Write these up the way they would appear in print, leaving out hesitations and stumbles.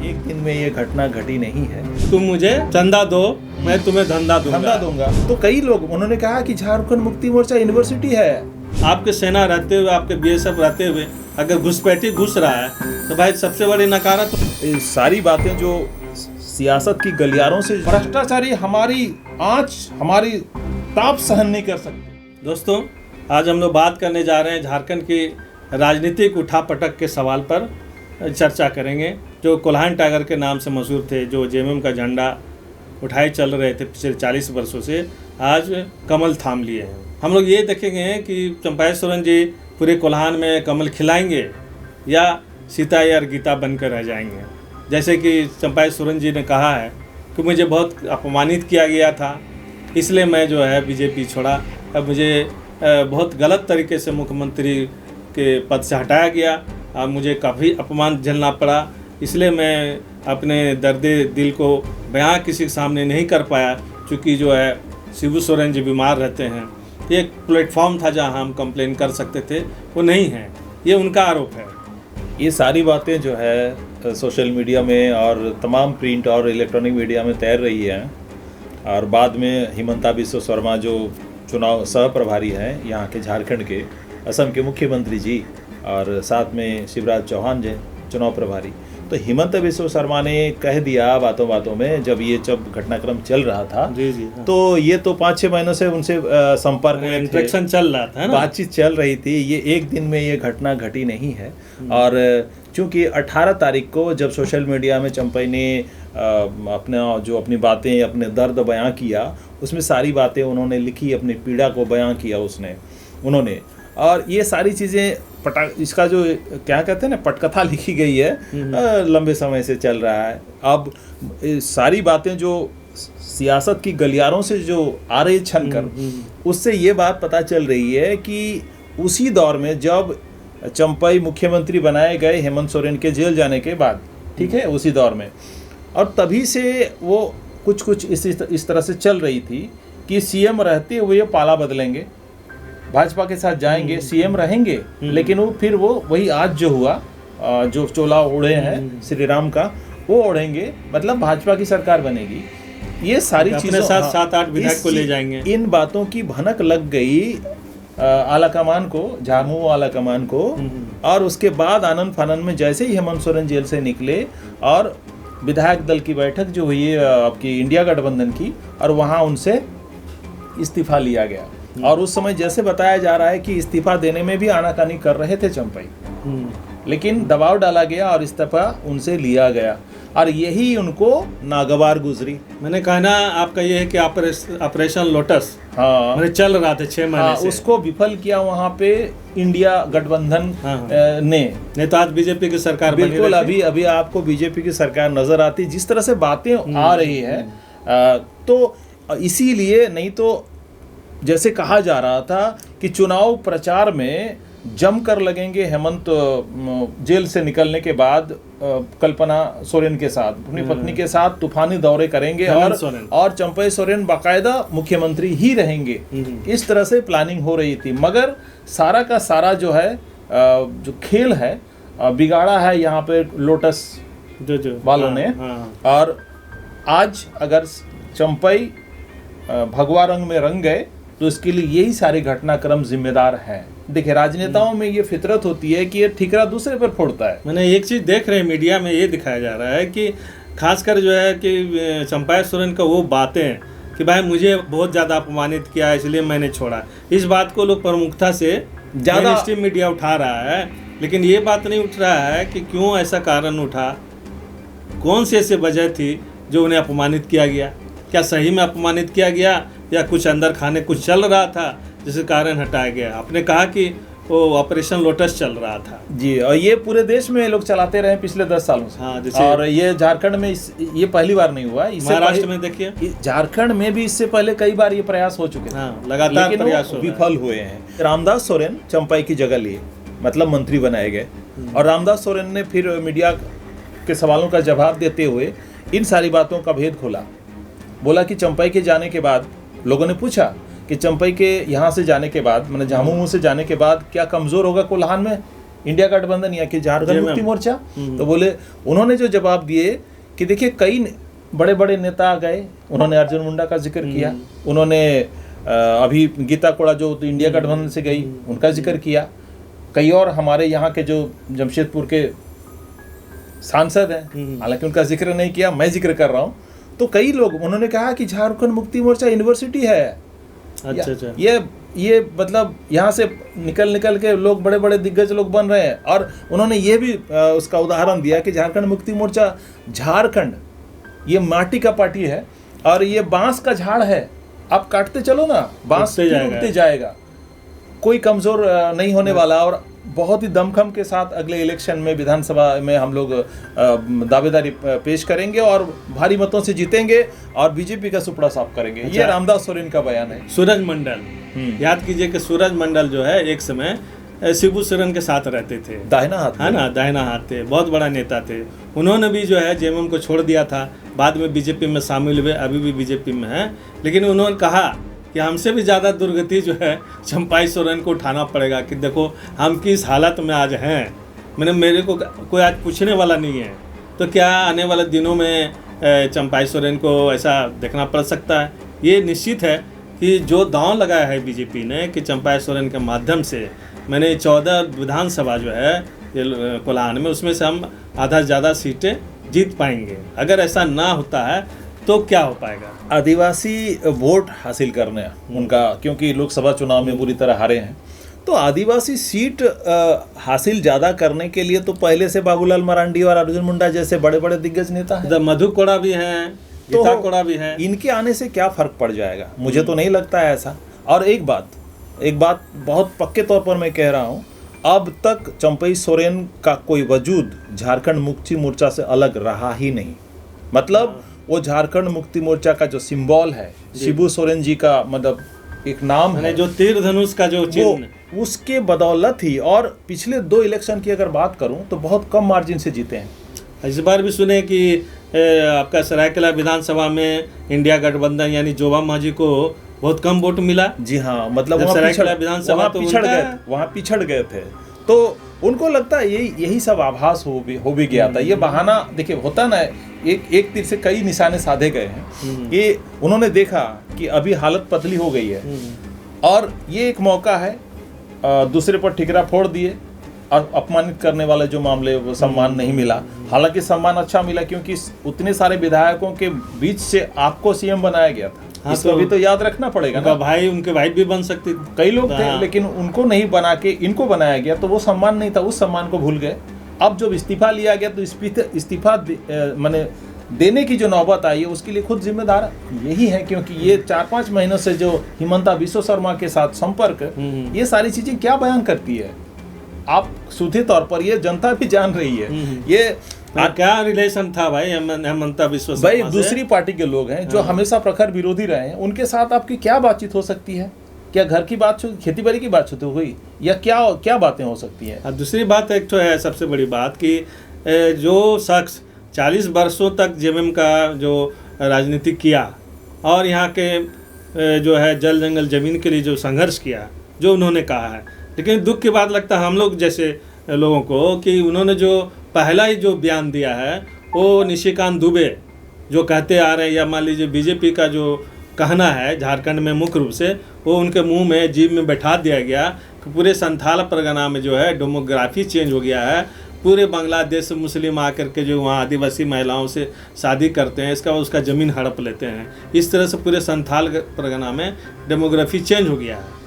एक दिन में ये घटना घटी नहीं है। तुम मुझे चंदा दो, मैं तुम्हें धंधा दूंगा। तो कई लोग उन्होंने कहा कि झारखंड मुक्ति मोर्चा यूनिवर्सिटी है। आपके सेना रहते हुए, आपके बीएसएफ रहते हुए अगर घुसपैठी घुस रहा है तो भाई सबसे बड़ी नकारा तो ये सारी बातें जो सियासत की गलियारों से भ्रष्टाचारी हमारी आंच, हमारी ताप सहन नहीं कर सकते। दोस्तों, आज हम लोग बात करने जा रहे हैं झारखंड की राजनीतिक उठापटक के सवाल पर चर्चा करेंगे। जो कोल्हान टाइगर के नाम से मशहूर थे, जो जेएमएम का झंडा उठाए चल रहे थे पिछले 40 वर्षों से, आज कमल थाम लिए हैं। हम लोग ये देखेंगे कि चंपाई सोरेन जी पूरे कोल्हान में कमल खिलाएंगे या सीता या गीता बनकर रह जाएंगे। जैसे कि चंपाई सोरेन जी ने कहा है कि मुझे बहुत अपमानित किया गया था, इसलिए मैं जो है बीजेपी छोड़ा। अब मुझे बहुत गलत तरीके से मुख्यमंत्री के पद से हटाया गया, अब मुझे काफ़ी अपमान झेलना पड़ा, इसलिए मैं अपने दर्द दिल को बयां किसी के सामने नहीं कर पाया। क्योंकि जो है शिबू सोरेन जी बीमार रहते हैं, एक प्लेटफॉर्म था जहां हम कंप्लेन कर सकते थे, वो नहीं है, ये उनका आरोप है। ये सारी बातें जो है सोशल मीडिया में और तमाम प्रिंट और इलेक्ट्रॉनिक मीडिया में तैर रही हैं। और बाद में हिमंता बिस्वा शर्मा जो चुनाव सह प्रभारी हैं यहाँ के झारखंड के, असम के मुख्यमंत्री जी, और साथ में शिवराज चौहान जी चुनाव प्रभारी, तो हिमंता बिस्वा शर्मा ने कह दिया बातों बातों में, जब घटनाक्रम चल रहा था जी, हाँ। तो ये तो 5-6 महीनों से उनसे संपर्क में इंटरेक्शन चल रहा था ना, बातचीत चल रही थी। ये एक दिन में ये घटना घटी नहीं है। और चूंकि 18 तारीख को जब सोशल मीडिया में चंपाई ने अपनी बातें, अपने दर्द बयां किया, उसमें सारी बातें उन्होंने लिखी, अपनी पीड़ा को बयां किया उन्होंने। और ये सारी चीज़ें इसका जो क्या कहते हैं ना, पटकथा लिखी गई है, लंबे समय से चल रहा है। अब सारी बातें जो सियासत की गलियारों से जो आ रही छन कर, उससे ये बात पता चल रही है कि उसी दौर में जब चंपाई मुख्यमंत्री बनाए गए हेमंत सोरेन के जेल जाने के बाद, ठीक है, उसी दौर में, और तभी से वो कुछ इस तरह से चल रही थी कि सीएम रहते हुए पाला बदलेंगे, भाजपा के साथ जाएंगे, सीएम रहेंगे, लेकिन वो वही आज जो हुआ, जो चोला ओढ़े हैं श्री राम का, वो ओढ़ेंगे, मतलब भाजपा की सरकार बनेगी। ये सारी चीज़ें साथ 7-8 विधायक को ले जाएंगे। इन बातों की भनक लग गई आला कमान को, झामू आला कमान को। और उसके बाद आनंद फानन में जैसे ही हेमंत सोरेन जेल से निकले और विधायक दल की बैठक जो हुई है आपकी इंडिया गठबंधन की, और वहाँ उनसे इस्तीफा लिया गया। और उस समय जैसे बताया जा रहा है कि इस्तीफा देने में भी आनाकानी कर रहे थे चंपाई, लेकिन दबाव डाला गया और इस्तीफा उनसे लिया गया, और यही उनको नागवार गुजरी। मैंने कहा ना, आपका ये है कि ऑपरेशन लोटस, हाँ, मैंने चल रहा था 6 महीने से, उसको विफल किया वहाँ पे इंडिया गठबंधन ने। नहीं तो आज बीजेपी की सरकार बिल्कुल अभी आपको बीजेपी की सरकार नजर आती, जिस तरह से बातें आ रही है। तो इसीलिए, नहीं तो जैसे कहा जा रहा था कि चुनाव प्रचार में जमकर लगेंगे हेमंत जेल से निकलने के बाद कल्पना सोरेन के साथ, अपनी पत्नी के साथ तूफानी दौरे करेंगे, और चंपाई सोरेन बाकायदा मुख्यमंत्री ही रहेंगे। इस तरह से प्लानिंग हो रही थी, मगर सारा का सारा जो है जो खेल है बिगाड़ा है यहाँ पे लोटस जो वालों ने। और आज अगर चंपाई भगवा रंग में रंग गए तो इसके लिए यही सारे घटनाक्रम जिम्मेदार हैं। देखिए, राजनेताओं में ये फितरत होती है कि ये ठिकरा दूसरे पर फोड़ता है। मैंने एक चीज़ देख रहे हैं मीडिया में, ये दिखाया जा रहा है कि खासकर जो है कि चंपाई सोरेन का वो बातें कि भाई मुझे बहुत ज़्यादा अपमानित किया इसलिए मैंने छोड़ा, इस बात को लोग प्रमुखता से ज़्यादा स्ट्रीम मीडिया उठा रहा है। लेकिन ये बात नहीं उठ रहा है कि क्यों ऐसा कारण उठा, कौन सी ऐसी वजह थी जो उन्हें अपमानित किया गया। क्या सही में अपमानित किया गया या कुछ अंदर खाने कुछ चल रहा था जिसके कारण हटाया गया। आपने कहा कि वो ऑपरेशन लोटस चल रहा था जी, और ये पूरे देश में लोग चलाते रहे पिछले 10 सालों से। हाँ, जैसे और ये झारखंड में ये पहली बार नहीं हुआ, इससे महाराष्ट्र में देखिए, झारखंड में भी इससे पहले कई बार ये प्रयास हो चुके हैं। हाँ, लगातार प्रयास विफल हुए हैं। रामदास सोरेन चंपाई की जगह लिए, मतलब मंत्री बनाए गए, और रामदास सोरेन ने फिर मीडिया के सवालों का जवाब देते हुए इन सारी बातों का भेद खोला। बोला कि चंपाई के जाने के बाद, लोगों ने पूछा कि चंपाई के यहाँ से जाने के बाद, मैंने झामुमो से जाने के बाद क्या कमज़ोर होगा कोल्हान में इंडिया गठबंधन या कि झारखंड मुक्ति मोर्चा? तो बोले, उन्होंने जो जवाब दिए कि देखिए कई बड़े बड़े नेता गए, उन्होंने अर्जुन मुंडा का जिक्र किया, उन्होंने अभी गीता कोड़ा जो तो इंडिया गठबंधन से गई उनका जिक्र किया, कई और हमारे यहाँ के जो जमशेदपुर के सांसद हैं, हालांकि उनका जिक्र नहीं किया, मैं जिक्र कर रहा हूँ। तो कई लोग उन्होंने कहा कि झारखंड मुक्ति मोर्चा यूनिवर्सिटी है। अच्छा। ये मतलब यहाँ से निकल के लोग बड़े बड़े दिग्गज लोग बन रहे हैं। और उन्होंने ये भी उसका उदाहरण दिया कि झारखंड मुक्ति मोर्चा, झारखंड ये माटी का पार्टी है और ये बांस का झाड़ है, आप काटते चलो ना, बांस उगते जाएगा, कोई कमजोर नहीं होने वाला। और बहुत ही दमखम के साथ अगले इलेक्शन में विधानसभा में हम लोग दावेदारी पेश करेंगे और भारी मतों से जीतेंगे और बीजेपी का सुपड़ा साफ करेंगे। ये रामदास सोरेन का बयान है। सूरज मंडल, याद कीजिए कि सूरज मंडल जो है एक समय शिबू सोरेन के साथ रहते थे, दाहिना हाथ है ना, दाहिना हाथ थे, बहुत बड़ा नेता थे। उन्होंने भी जो है जेएमएम को छोड़ दिया था, बाद में बीजेपी में शामिल हुए, अभी भी बीजेपी में है। लेकिन उन्होंने कहा कि हमसे भी ज़्यादा दुर्गति जो है चंपाई सोरेन को उठाना पड़ेगा, कि देखो हम किस हालत में आज हैं, मेरे को कोई आज पूछने वाला नहीं है। तो क्या आने वाले दिनों में चंपाई सोरेन को ऐसा देखना पड़ सकता है? ये निश्चित है कि जो दांव लगाया है बीजेपी ने कि चंपाई सोरेन के माध्यम से 14 विधानसभा जो है ये कोल्हान में, उसमें से हम आधा से ज़्यादा सीटें जीत पाएंगे। अगर ऐसा ना होता है तो क्या हो पाएगा? आदिवासी वोट हासिल करने उनका, क्योंकि लोकसभा चुनाव में बुरी तरह हारे हैं, तो आदिवासी सीट हासिल ज़्यादा करने के लिए तो पहले से बाबूलाल मरांडी और अर्जुन मुंडा जैसे बड़े बड़े दिग्गज नेता हैं, मधु कोड़ा भी हैं, गीता कोड़ा भी हैं। इनके आने से क्या फर्क पड़ जाएगा? मुझे तो नहीं लगता है ऐसा। और एक बात बहुत पक्के तौर पर मैं कह रहा हूँ, अब तक चंपई सोरेन का कोई वजूद झारखंड मुक्ति मोर्चा से अलग रहा ही नहीं। मतलब वो झारखंड मुक्ति मोर्चा का जो सिंबल है, शिबू सोरेन जी का मतलब एक नाम है, जो तीर धनुष का जो चिन्ह, उसके बदौलत ही। और पिछले 2 इलेक्शन की अगर बात करूं तो बहुत कम मार्जिन से जीते हैं। इस बार भी सुने कि आपका सरायकेला विधानसभा में इंडिया गठबंधन यानी जोबा मांझी को बहुत कम वोट मिला। जी हाँ, मतलब सरायकेला विधानसभा वहाँ पिछड़ गए थे। तो उनको लगता है यही सब आभास हो भी गया था। ये बहाना देखिए होता ना, एक तीर से कई निशाने साधे गए हैं। ये उन्होंने देखा कि अभी हालत पतली हो गई है और ये एक मौका है, दूसरे पर ठिकरा फोड़ दिए और अपमानित करने वाले जो मामले, वो सम्मान नहीं मिला। हालांकि सम्मान अच्छा मिला क्योंकि उतने सारे विधायकों के बीच से आपको सीएम बनाया गया था। हाँ, इसको भी तो याद रखना पड़ेगा ना। उनके भाई भी बन सकते, कई लोग थे, लेकिन उनको नहीं बना के इनको बनाया गया, तो वो सम्मान नहीं था, उस सम्मान को भूल गए। अब जब इस्तीफा लिया गया तो इस्तीफा माने देने की जो नौबत आई है उसके लिए खुद जिम्मेदार यही है, क्योंकि ये 4-5 महीनों से जो हिमंता बिस्व शर्मा के साथ संपर्क, ये सारी चीजें क्या बयान करती है, आप सीधे तौर पर ये जनता भी जान रही है। ये क्या रिलेशन था भाई हिमंता बिस्व शर्मा भाई, दूसरी पार्टी के लोग हैं जो हमेशा प्रखर विरोधी रहे हैं, उनके साथ आपकी क्या बातचीत हो सकती है? क्या घर की बात, खेती बाड़ी की बात हुई, या क्या बातें हो सकती हैं? दूसरी बात एक तो है सबसे बड़ी बात कि जो शख्स 40 वर्षों तक जेएमएम का जो राजनीति किया और यहाँ के जो है जल जंगल जमीन के लिए जो संघर्ष किया, जो उन्होंने कहा है, लेकिन दुख की बात लगता है हम लोग जैसे लोगों को कि उन्होंने जो पहला ही जो बयान दिया है वो निशिकांत दुबे जो कहते आ रहे हैं, या मान लीजिए बीजेपी का जो कहना है झारखंड में मुख्य रूप से, वो उनके मुंह में जीभ में बैठा दिया गया कि पूरे संथाल परगना में जो है डेमोग्राफी चेंज हो गया है। पूरे बांग्लादेश से मुस्लिम आकर के जो वहाँ आदिवासी महिलाओं से शादी करते हैं, इसका उसका ज़मीन हड़प लेते हैं। इस तरह से पूरे संथाल परगना में डेमोग्राफी चेंज हो गया है।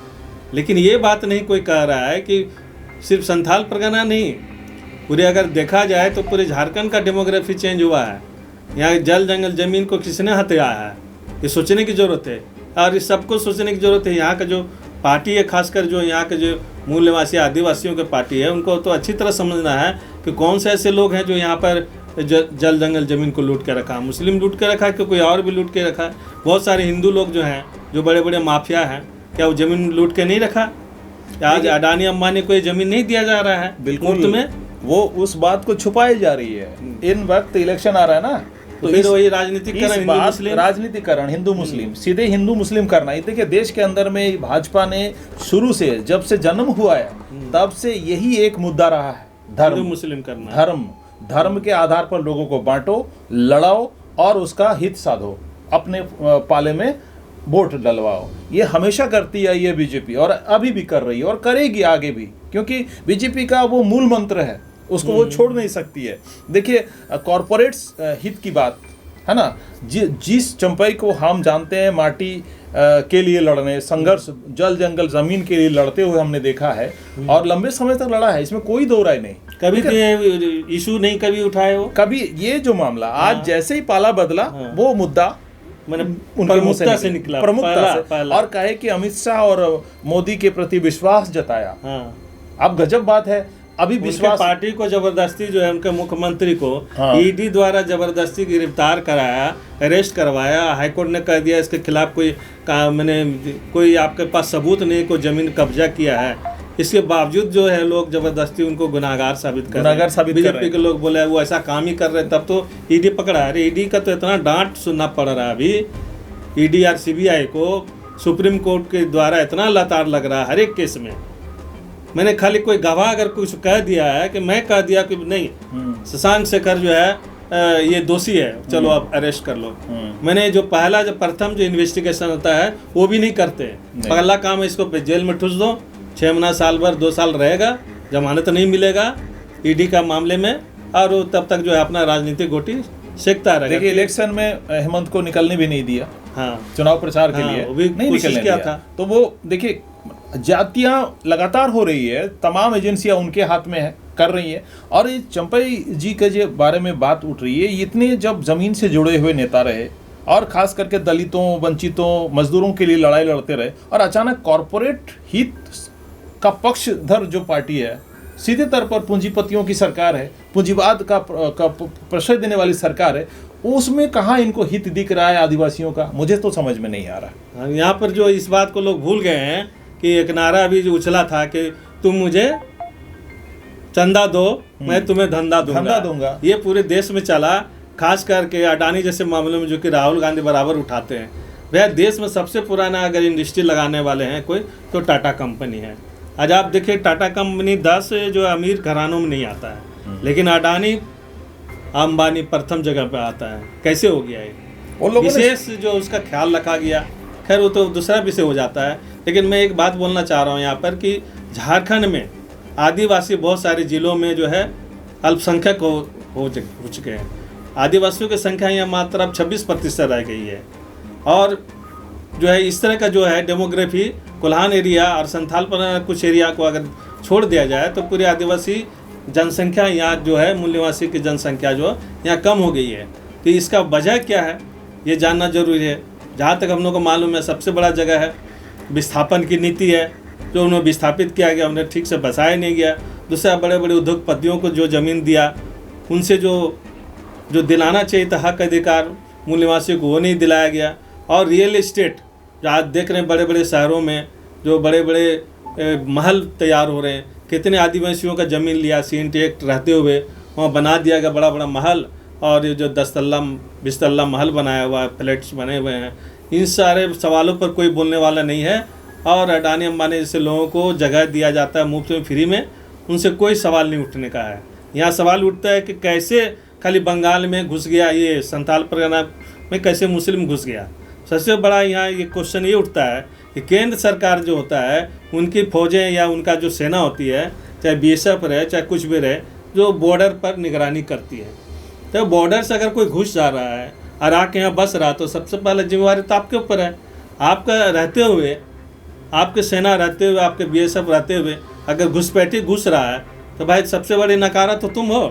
लेकिन ये बात नहीं कोई कह रहा है कि सिर्फ संथाल परगना नहीं, पूरे अगर देखा जाए तो पूरे झारखंड का डेमोग्राफी चेंज हुआ है। यहाँ जल जंगल ज़मीन को किसने हथिया है, ये सोचने की ज़रूरत है। और इस सबको सोचने की ज़रूरत है। यहाँ का जो पार्टी है, खासकर जो यहाँ के जो मूल निवासी आदिवासियों की पार्टी है, उनको तो अच्छी तरह समझना है कि कौन से ऐसे लोग हैं जो यहाँ पर जल जंगल ज़मीन को लूट के रखा, मुस्लिम लूट के रखा है कि कोई और भी लूट के रखा है। बहुत सारे हिंदू लोग जो हैं, जो बड़े बड़े माफिया हैं, क्या वो ज़मीन लूट के नहीं रखा? आज अडानी अंबानी को ये ज़मीन नहीं दिया जा रहा है बिल्कुल में, वो उस बात को छुपाई जा रही है। इन वक्त इलेक्शन आ रहा है ना, तो फिर वही राजनीतिकरण, इस हिंदू बात मुस्लिम, राजनीतिकरण हिंदू मुस्लिम, सीधे हिंदू मुस्लिम करना। ये देखिए देश के अंदर में भाजपा ने शुरू से, जब से जन्म हुआ है तब से यही एक मुद्दा रहा है, हिंदू धर्म मुस्लिम करना। धर्म के आधार पर लोगों को बांटो, लड़ाओ और उसका हित साधो, अपने पाले में वोट डलवाओ। ये हमेशा करती है ये बीजेपी, और अभी भी कर रही है और करेगी आगे भी, क्योंकि बीजेपी का वो मूल मंत्र है, उसको वो छोड़ नहीं सकती है। देखिए कॉरपोरेट्स हित की बात है ना, जिस चंपई को हम जानते हैं माटी के लिए लड़ने, संघर्ष जल जंगल जमीन के लिए लड़ते हुए हमने देखा है और लंबे समय तक लड़ा है, इसमें कोई दो राय नहीं। कभी इशू नहीं कभी उठाए वो, कभी ये जो मामला आज जैसे ही पाला बदला वो मुद्दा मैंने उनके मुंह से निकला, प्रमुखता से, और कहे कि अमित शाह और मोदी के प्रति विश्वास जताया। अब गजब बात है, अभी विश्वास, पार्टी को जबरदस्ती जो है उनके मुख्यमंत्री को ईडी द्वारा जबरदस्ती गिरफ्तार कराया, अरेस्ट करवाया, हाईकोर्ट ने कह दिया इसके खिलाफ कोई आपके पास सबूत नहीं, कोई जमीन कब्जा किया है, इसके बावजूद जो है लोग जबरदस्ती उनको गुनाहगार साबित कर रहे हैं। बीजेपी के लोग बोले वो ऐसा काम ही कर रहे हैं, तब तो ईडी पकड़ा है। अरे ईडी का तो इतना डांट सुनना पड़ रहा है अभी, ईडी और सीबीआई को सुप्रीम कोर्ट के द्वारा इतना लताड़ लग रहा है हर एक केस में। मैंने खाली कोई गवाह अगर कुछ कह दिया है कि मैं कह दिया कि नहीं शशांक शेखर जो है ये दोषी है, चलो आप अरेस्ट कर लो, मैंने जो प्रथम जो इन्वेस्टिगेशन होता है वो भी नहीं करते। पहला काम है इसको जेल में ठूस दो, 6 महीना, साल भर, 2 साल रहेगा, जमानत नहीं मिलेगा ईडी का मामले में, और वो तब तक जो है अपना राजनीतिक गोटी सेकता रहेगा। देखिए इलेक्शन में हेमंत को निकलने भी नहीं दिया, चुनाव प्रचार के लिए वो भी नहीं निकलने दिया था। तो वो देखिए जातियां लगातार हो रही है, तमाम एजेंसियां उनके हाथ में है, कर रही है। और ये चंपई जी के जो बारे में बात उठ रही है, इतने जब जमीन से जुड़े हुए नेता रहे और खास करके दलितों, वंचितों, मजदूरों के लिए लड़ाई लड़ते रहे, और अचानक कॉरपोरेट हित का पक्षधर जो पार्टी है, सीधे तौर पर पूंजीपतियों की सरकार है, पूंजीवाद का प्रश्रय देने वाली सरकार है, उसमें कहाँ इनको हित दिख रहा है आदिवासियों का, मुझे तो समझ में नहीं आ रहा। यहाँ पर जो इस बात को लोग भूल गए हैं कि एक नारा अभी जो उछला था कि तुम मुझे चंदा दो, मैं तुम्हें धंधा दूंगा, ये पूरे देश में चला, खास करके अडानी जैसे मामलों में जो कि राहुल गांधी बराबर उठाते हैं। भैया देश में सबसे पुराना अगर इंडस्ट्री लगाने वाले हैं कोई तो टाटा कंपनी है। आज आप देखिए टाटा कंपनी 10 जो अमीर घरानों में नहीं आता है, लेकिन अडानी अंबानी प्रथम जगह पे आता है। कैसे हो गया ये? वो लोग विशेष जो उसका ख्याल रखा गया, खैर वो तो दूसरा विषय हो जाता है। लेकिन मैं एक बात बोलना चाह रहा हूँ यहाँ पर कि झारखंड में आदिवासी बहुत सारे जिलों में जो है अल्पसंख्यक हो चुके हैं। आदिवासियों की संख्या यहाँ मात्र अब 26% रह गई है। और जो है इस तरह का जो है डेमोग्राफी कोल्हान एरिया और संथाल पर कुछ एरिया को अगर छोड़ दिया जाए तो पूरी आदिवासी जनसंख्या यहाँ जो है मूल निवासी की जनसंख्या जो यहाँ कम हो गई है। तो इसका वजह क्या है ये जानना जरूरी है। जहाँ तक हम लोग को मालूम है सबसे बड़ा जगह है विस्थापन की नीति है, जो उन्हें विस्थापित किया गया, उन्हें ठीक से बसाया नहीं गया। दूसरा बड़े बड़े उद्योगपतियों को जो ज़मीन दिया उनसे जो दिलाना चाहिए था हक अधिकार मूल निवासियों को वो नहीं दिलाया गया। और रियल इस्टेट जो आज देख रहे हैं बड़े बड़े शहरों में जो बड़े बड़े महल तैयार हो रहे हैं, कितने आदिवासियों का ज़मीन लिया सीएनटी एक्ट रहते हुए वहाँ बना दिया गया बड़ा बड़ा महल। और ये जो 10 तल्ला 20 तल्ला महल बनाया हुआ है, फ्लैट्स बने हुए हैं, इन सारे सवालों पर कोई बोलने वाला नहीं है। और अडानी अंबानी जैसे लोगों को जगह दिया जाता है मुफ्त में फ्री में, उनसे कोई सवाल नहीं उठने का है। यहाँ सवाल उठता है कि कैसे खाली बंगाल में घुस गया, ये संथाल परगना में कैसे मुस्लिम घुस गया। सबसे बड़ा यहाँ ये क्वेश्चन ये उठता है कि केंद्र सरकार जो होता है उनकी फौजें या उनका जो सेना होती है, चाहे बीएसएफ रहे चाहे कुछ भी रहे, जो बॉर्डर पर निगरानी करती है। तो बॉर्डर से अगर कोई घुस जा रहा है और आके यहाँ बस रहा तो सबसे पहले जिम्मेवारी तो आपके ऊपर है। आपका रहते हुए, आपके सेना रहते हुए, आपके बीएसएफ रहते हुए अगर घुसपैठी घुस रहा है तो भाई सबसे बड़ी नकारा तो तुम हो।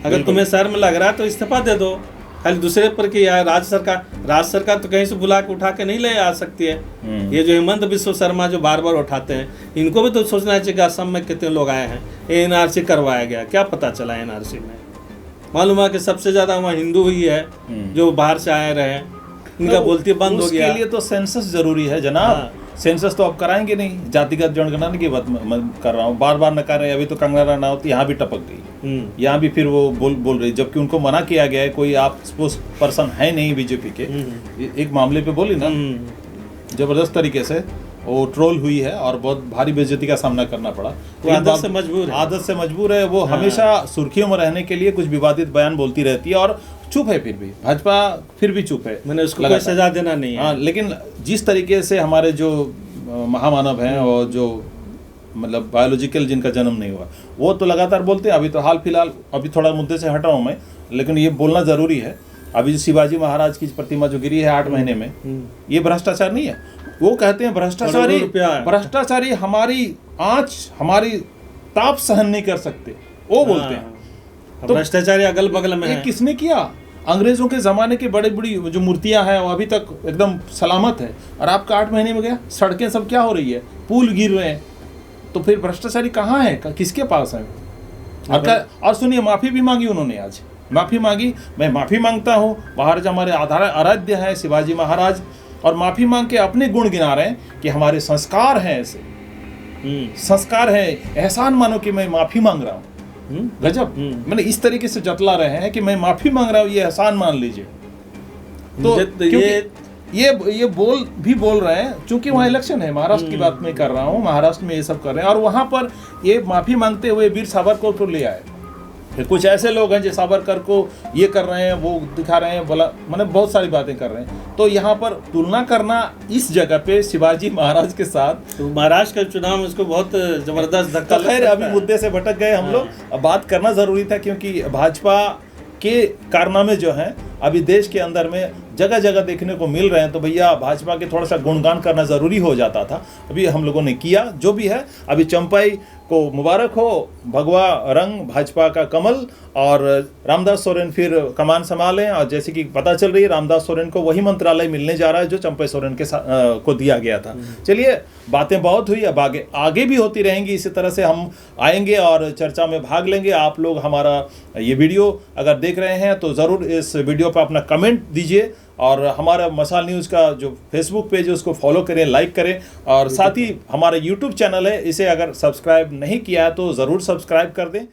अगर तुम्हें शर्म लग रहा है तो इस्तीफा दे दो। खाली दूसरे पर कि यार राज्य सरकार तो कहीं से बुला के उठा के नहीं ले आ सकती है। ये जो हेमंत बिस्व शर्मा जो बार बार उठाते हैं, इनको भी तो सोचना चाहिए कि असम में कितने लोग आए हैं, एनआरसी करवाया गया, क्या पता चला एनआरसी में। मालूम है कि सबसे ज़्यादा वहाँ हिंदू ही है जो बाहर से आए रहे, इनका बोलती बंद हो गया। उसके लिए तो सेंसस जरूरी है जनाब। सेंसस तो अब कराएंगे नहीं, जातिगत जनगणना की बात मैं कर रहा हूँ, बार बार नकार रहे। अभी तो कंगना रनौत यहाँ भी टपक गई, यहाँ भी फिर वो बोल रही, जबकि उनको मना किया गया है, कोई आप स्पोक्स पर्सन है नहीं बीजेपी के। एक मामले पे बोली ना, जबरदस्त तरीके से वो ट्रोल हुई है और बहुत भारी बेइज्जती का सामना करना पड़ा। वो आदत से मजबूर है। वो हमेशा सुर्खियों में रहने के लिए कुछ विवादित बयान बोलती रहती है और चुप है, फिर भी भाजपा फिर भी चुप है, मैंने उसको कोई सजा देना नहीं है। हाँ, लेकिन जिस तरीके से हमारे जो महामानव हैं और जो मतलब बायोलॉजिकल जिनका जन्म नहीं हुआ, वो तो लगातार बोलते हैं। अभी तो हाल फिलहाल, अभी थोड़ा मुद्दे से हट रहा हूँ मैं, लेकिन ये बोलना जरूरी है। अभी जो शिवाजी महाराज की प्रतिमा जो गिरी है 8 महीने में, ये भ्रष्टाचार नहीं है। वो कहते हैं भ्रष्टाचारी हमारी आंच, हमारी ताप सहन नहीं कर सकते, वो बोलते हैं। तो भ्रष्टाचारी अगल बगल में है। किसने किया? अंग्रेजों के जमाने की बड़ी बड़ी जो मूर्तियां हैं वो अभी तक एकदम सलामत है, और आपका 8 महीने में गया, सड़कें सब क्या हो रही है, पुल गिर रहे हैं। तो फिर भ्रष्टाचारी कहाँ है, किसके पास है? और सुनिए, माफी भी मांगी उन्होंने, आज माफी मांगी। मैं माफी मांगता हूँ, महाराज हमारे आराध्य है शिवाजी महाराज, और माफी मांग के अपने गुण गिना रहे हैं कि हमारे संस्कार हैं, ऐसे संस्कार है, एहसान मानो कि मैं माफी मांग रहा हूँ। गजब। मैंने इस तरीके से जतला रहे हैं कि मैं माफी मांग रहा हूँ, ये एहसान मान लीजिए। तो ये बोल रहे हैं, चूंकि वहाँ इलेक्शन है, महाराष्ट्र की बात मैं कर रहा हूँ, महाराष्ट्र में ये सब कर रहे हैं, और वहां पर ये माफी मांगते हुए वीर सावरकर को ले आए। फिर कुछ ऐसे लोग हैं जो सावरकर को ये कर रहे हैं, वो दिखा रहे हैं, बोला मैंने बहुत सारी बातें कर रहे हैं। तो यहाँ पर तुलना करना इस जगह पे शिवाजी महाराज के साथ, तो महाराष्ट्र का चुनाव उसको बहुत जबरदस्त धक्का। खैर, अभी मुद्दे से भटक गए हम लोग। अब बात करना जरूरी था, क्योंकि भाजपा के कारनामे जो हैं अभी देश के अंदर में जगह जगह देखने को मिल रहे हैं, तो भैया भाजपा के थोड़ा सा गुणगान करना ज़रूरी हो जाता था। अभी हम लोगों ने किया, जो भी है। अभी चंपाई को मुबारक हो, भगवा रंग भाजपा का कमल, और रामदास सोरेन फिर कमान संभालें। और जैसे कि पता चल रही है, रामदास सोरेन को वही मंत्रालय मिलने जा रहा है जो चंपाई सोरेन के को दिया गया था। चलिए, बातें बहुत हुई, अब आगे भी होती रहेंगी। इसी तरह से हम आएंगे और चर्चा में भाग लेंगे। आप लोग हमारा ये वीडियो अगर देख रहे हैं तो ज़रूर इस वीडियो पर अपना कमेंट दीजिए, और हमारा मसाल न्यूज़ का जो फेसबुक पेज है उसको फॉलो करें, लाइक करें, और साथ ही हमारा यूट्यूब चैनल है, इसे अगर सब्सक्राइब नहीं किया है तो ज़रूर सब्सक्राइब कर दें।